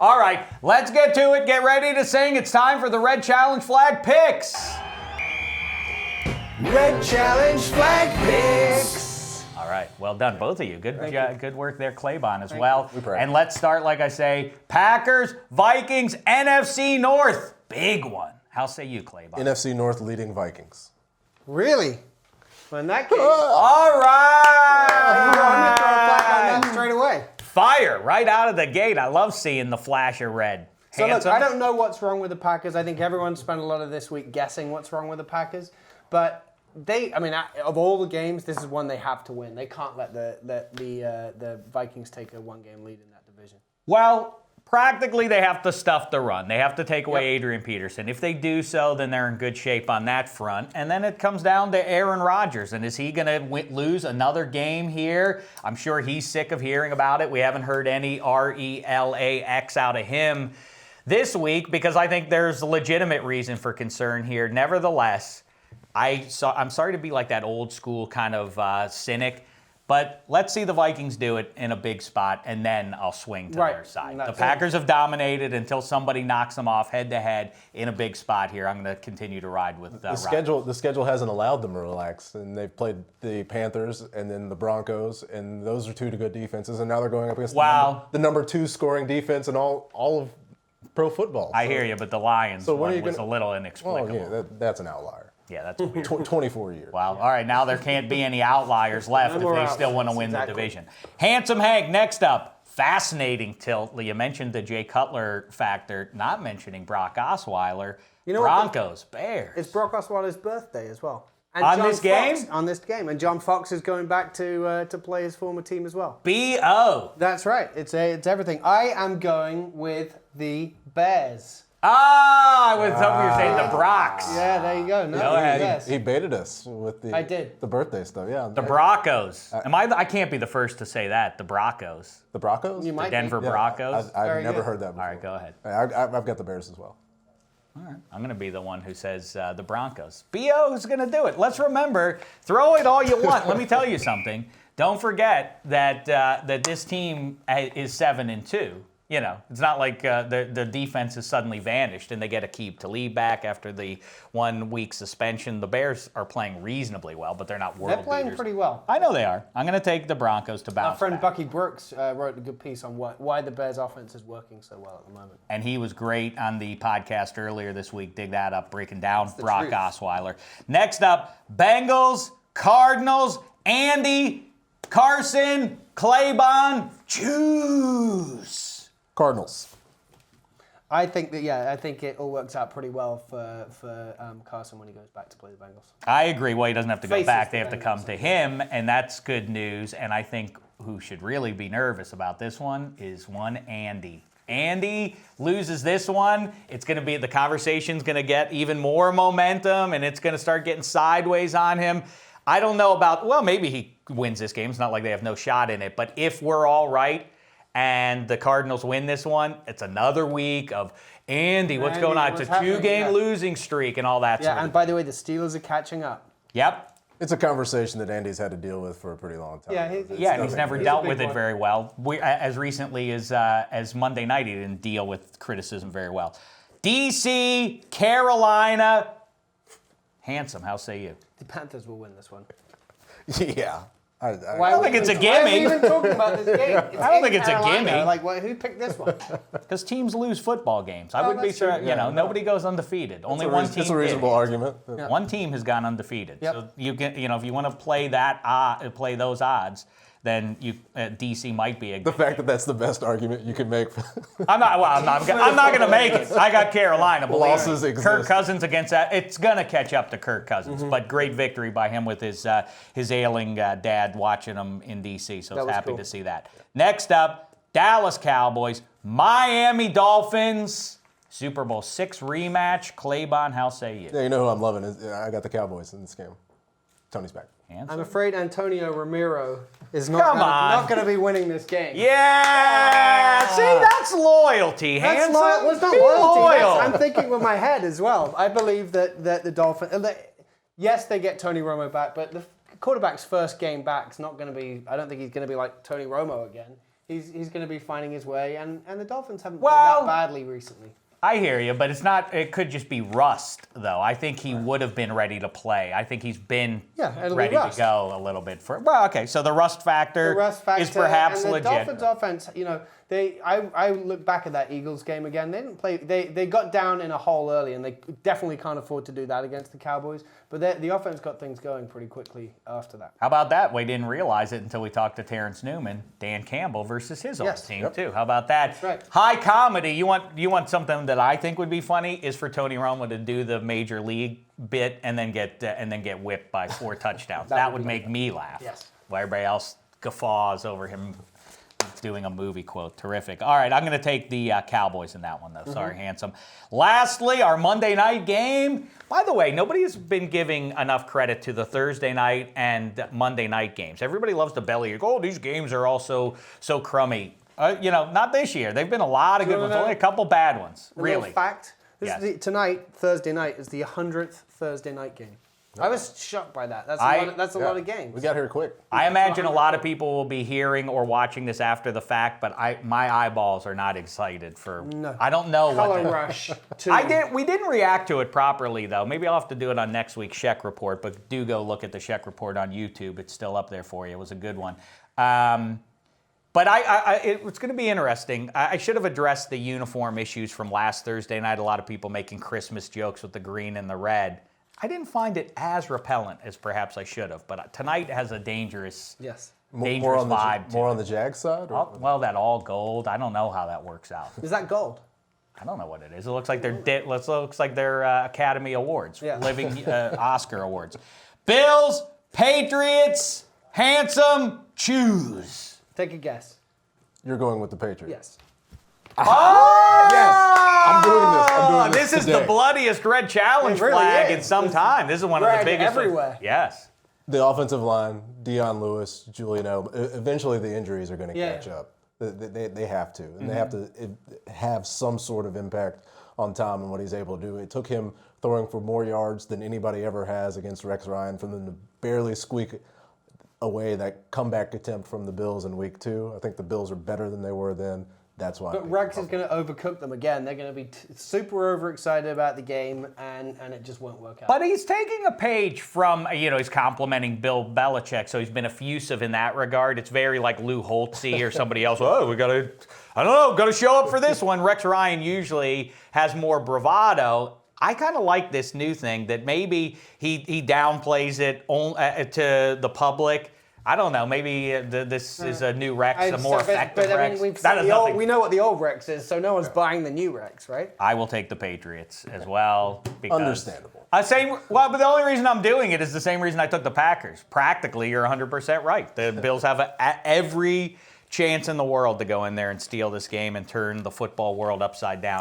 All right, let's get to it. Get ready to sing. It's time for the Red Challenge Flag Picks. Red Challenge Flag Picks. All right, well done, both of you. Good work there, Claybon, as well. you. And let's start, like I say, Packers, Vikings, NFC North. Big one. How say you, Claybon? NFC North leading Vikings. Really? Well, in that case, All I'm going to throw a right. flag on that straight away. Fire right out of the gate. I love seeing the flash of red. So look, Handsome? I don't know what's wrong with the Packers. I think everyone spent a lot of this week guessing what's wrong with the Packers. But of all the games, this is one they have to win. They can't let the Vikings take a one-game lead in that division. Well, practically they have to stuff the run. They have to take away Adrian Peterson. If they do so, then they're in good shape on that front. And then it comes down to Aaron Rodgers. And is he going to lose another game here? I'm sure he's sick of hearing about it. We haven't heard any RELAX out of him this week because I think there's a legitimate reason for concern here. Nevertheless, I'm sorry to be like that old school kind of cynic, but let's see the Vikings do it in a big spot, and then I'll swing to their side. The Packers have dominated until somebody knocks them off head-to-head in a big spot here. I'm going to continue to ride with The schedule hasn't allowed them to relax, and they've played the Panthers and then the Broncos, and those are two good defenses, and now they're going up against the number 2 scoring defense in all of pro football. I hear you, but the Lions one was a little inexplicable. Well, yeah, that's an outlier. Yeah, that's weird. 24 years. Wow. All right, now there can't be any outliers left if they still want to win the division. Handsome Hank, next up. Fascinating tilt. You mentioned the Jay Cutler factor, not mentioning Brock Osweiler. Broncos, Bears. It's Brock Osweiler's birthday as well. And On this game? And John Fox is going back to play his former team as well. B.O. That's right. It's everything. I am going with the Bears. I was hoping you were saying the Brocks. Yeah, there you go. Go ahead. He baited us with the birthday stuff. Yeah. The Broncos. I can't be the first to say that. The Broncos. The Broncos? You might The Denver be. Broncos. I've never heard that before. All right, go ahead. I've got the Bears as well. All right. I'm going to be the one who says the Broncos. B.O. is going to do it. Let's remember, throw it all you want. Let me tell you something. Don't forget that this team is 7-2. You know, it's not like the defense has suddenly vanished and they get Aqib Talib back after the 1 week suspension. The Bears are playing reasonably well, but they're not world They're playing beaters. pretty well. I know they are. I'm going to take the Broncos to bounce Our friend back. Bucky Brooks wrote a good piece on why the Bears offense is working so well at the moment. And he was great on the podcast earlier this week. Dig that up, breaking down Brock Osweiler. Next up, Bengals, Cardinals, Andy, Carson, Claybon, choose. Cardinals. I think it all works out pretty well for Carson when he goes back to play the Bengals. I agree. Well, he doesn't have to go Faces back. the They have to Bengals. come to him, and that's good news. And I think who should really be nervous about this one is one Andy. Andy loses this one. It's going to be, the conversation's going to get even more momentum, and it's going to start getting sideways on him. I don't know about, well, maybe he wins this game. It's not like they have no shot in it. But if we're all right, and the Cardinals win this one, it's another week of Andy, what's going on? It's a 2-game losing streak and all that sort of and by the way, the Steelers are catching up. Yep. It's a conversation that Andy's had to deal with for a pretty long time. And he's never dealt with it very well. As recently as Monday night, he didn't deal with criticism very well. DC, Carolina. Handsome, how say you? The Panthers will win this one. Yeah. I don't think it's a gimme. Why are we even talking about this game? I don't think it's a gimme. Like, who picked this one? Because teams lose football games. I wouldn't be sure. Nobody goes undefeated. Only one team. It's a reasonable argument. Yeah. One team has gone undefeated. Yep. So you can, if you want to play play those odds, then DC might be a good The fact that that's the best argument you can make. I'm not going to make it. I got Carolina. Losses exist. Kirk Cousins against that. It's going to catch up to Kirk Cousins, but great victory by him with his ailing dad watching him in D.C., so I was happy to see that. Next up, Dallas Cowboys, Miami Dolphins, Super Bowl VI rematch. Claybon, how say you? Yeah, you know who I'm loving? I got the Cowboys in this game. Tony's back. I'm afraid Antonio Romero is not going to be winning this game. Yeah! See, that's loyalty, Handsome. Well, it's not Be loyalty. loyal. I'm thinking with my head as well. I believe that the Dolphins, yes, they get Tony Romo back, but the quarterback's first game back is not going to be, I don't think he's going to be like Tony Romo again. He's going to be finding his way, and the Dolphins haven't Well, played that badly recently. I hear you, but it's not. It could just be rust, though. I think he would have been ready to play. I think he's been it'll be ready to rust. go a little bit. Well, okay, so the rust factor, is perhaps and the legit. Dolphins offense, I look back at that Eagles game again. They didn't play. They got down in a hole early, and they definitely can't afford to do that against the Cowboys. But the offense got things going pretty quickly after that. How about that? We didn't realize it until we talked to Terrence Newman, Dan Campbell versus his old team too. How about that? That's right. High comedy. You want something that I think would be funny is for Tony Romo to do the major league bit and then get whipped by 4 touchdowns. that would make me laugh. Yes. While everybody else guffaws over him doing a movie quote. Terrific. All right, I'm going to take the Cowboys in that one, though. Sorry, handsome. Lastly, our Monday night game. By the way, nobody has been giving enough credit to the Thursday night and Monday night games. Everybody loves to belly, oh, these games are all so crummy. Not this year. They've been a lot of good ones, only a couple bad ones, really. Little fact, tonight, Thursday night, is the 100th Thursday night game. I was shocked by that. That's a lot of games. We got here quick. I imagine a lot of people will be hearing or watching this after the fact, but my eyeballs are not excited for. No. I don't know Color what. rush. We didn't react to it properly though. Maybe I'll have to do it on next week's Shek report. But do go look at the Shek report on YouTube. It's still up there for you. It was a good one. But it's going to be interesting. I should have addressed the uniform issues from last Thursday night. A lot of people making Christmas jokes with the green and the red. I didn't find it as repellent as perhaps I should have, but tonight has a dangerous vibe. More on the Jag side? Well, that all gold. I don't know how that works out. Is that gold? I don't know what it is. It looks like they're Academy Awards, living Oscar Awards. Bills, Patriots, handsome, choose. Take a guess. You're going with the Patriots. Yes. Oh! Yes! I'm doing this. This is the bloodiest red challenge flag in some time. This is one of the biggest. Everywhere. Yes. The offensive line, Deion Lewis, Julian Edelman, eventually the injuries are going to catch up. They have to. And they have to have some sort of impact on Tom and what he's able to do. It took him throwing for more yards than anybody ever has against Rex Ryan for them to barely squeak away that comeback attempt from the Bills in week 2. I think the Bills are better than they were then. That's why. But Rex is going to overcook them again. They're going to be super overexcited about the game, and it just won't work out. But he's taking a page from, he's complimenting Bill Belichick, so he's been effusive in that regard. It's very like Lou Holtzy or somebody else. Oh, we got to show up for this one. Rex Ryan usually has more bravado. I kind of like this new thing that maybe he downplays it to the public. I don't know. Maybe this is a new Rex, a more effective Rex. We know what the old Rex is, so no one's buying the new Rex, right? I will take the Patriots as well. Understandable. But the only reason I'm doing it is the same reason I took the Packers. Practically, you're 100% right. The Bills have every chance in the world to go in there and steal this game and turn the football world upside down.